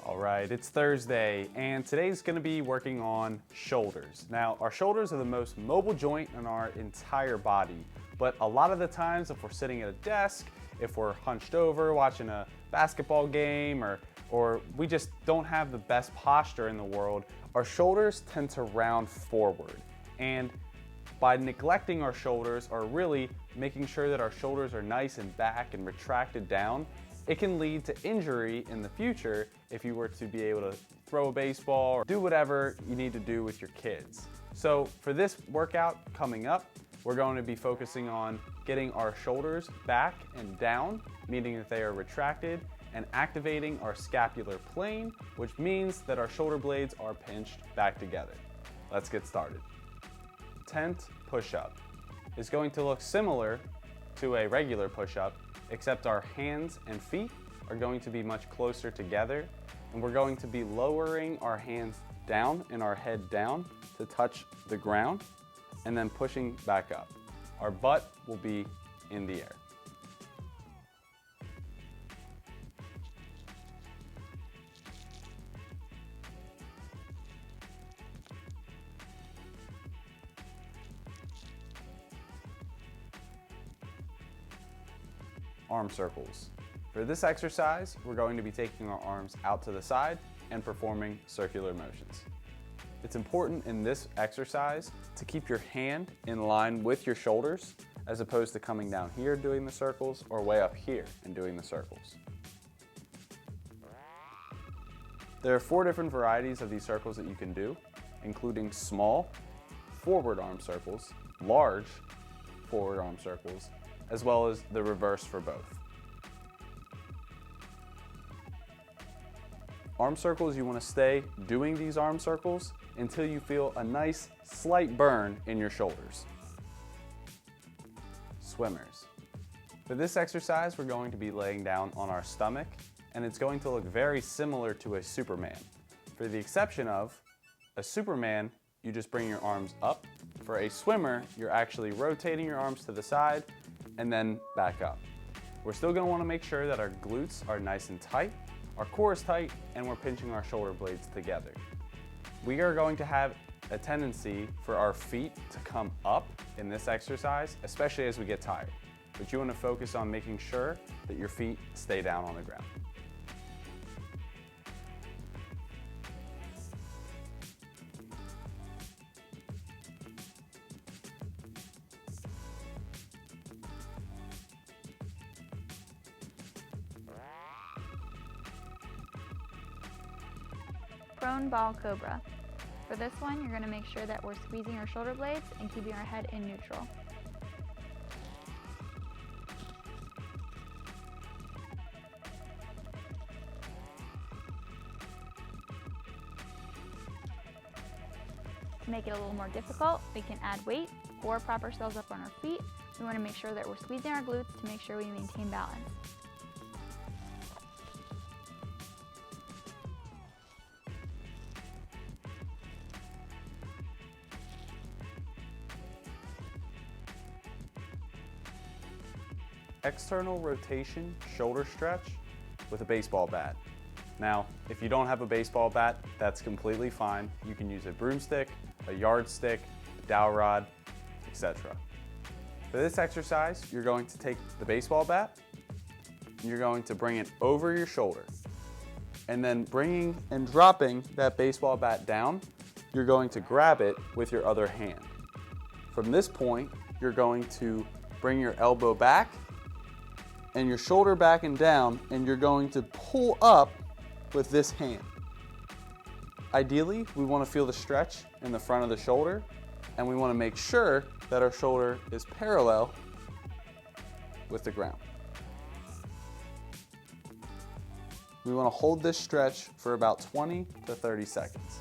All right, it's Thursday, and today's gonna be working on shoulders. Now, our shoulders are the most mobile joint in our entire body, but a lot of the times if we're sitting at a desk, if we're hunched over watching a basketball game, or we just don't have the best posture in the world, our shoulders tend to round forward. And by neglecting our shoulders, or really making sure that our shoulders are nice and back and retracted down, it can lead to injury in the future if you were to be able to throw a baseball or do whatever you need to do with your kids. So for this workout coming up, we're going to be focusing on getting our shoulders back and down, meaning that they are retracted, and activating our scapular plane, which means that our shoulder blades are pinched back together. Let's get started. Tent push-up is going to look similar to a regular push-up, except our hands and feet are going to be much closer together, and we're going to be lowering our hands down and our head down to touch the ground, and then pushing back up. Our butt will be in the air. Arm circles. For this exercise, we're going to be taking our arms out to the side and performing circular motions. It's important in this exercise to keep your hand in line with your shoulders, as opposed to coming down here doing the circles or way up here and doing the circles. There are 4 different varieties of these circles that you can do, including small forward arm circles, large forward arm circles, as well as the reverse for both. Arm circles, you want to stay doing these arm circles until you feel a nice slight burn in your shoulders. Swimmers. For this exercise, we're going to be laying down on our stomach, and it's going to look very similar to a Superman. For the exception of a Superman, you just bring your arms up. For a swimmer, you're actually rotating your arms to the side and then back up. We're still going to want to make sure that our glutes are nice and tight, our core is tight, and we're pinching our shoulder blades together. We are going to have a tendency for our feet to come up in this exercise, especially as we get tired. But you want to focus on making sure that your feet stay down on the ground. Prone Cobra. For this one, you're going to make sure that we're squeezing our shoulder blades and keeping our head in neutral. To make it a little more difficult, we can add weight or prop ourselves up on our feet. We want to make sure that we're squeezing our glutes to make sure we maintain balance. External rotation shoulder stretch with a baseball bat. Now, if you don't have a baseball bat, that's completely fine. You can use a broomstick, a yardstick, a dowel rod, etc. For this exercise, you're going to take the baseball bat, and you're going to bring it over your shoulder. And then bringing and dropping that baseball bat down, you're going to grab it with your other hand. From this point, you're going to bring your elbow back and your shoulder back and down, and you're going to pull up with this hand. Ideally, we want to feel the stretch in the front of the shoulder, and we want to make sure that our shoulder is parallel with the ground. We want to hold this stretch for about 20 to 30 seconds.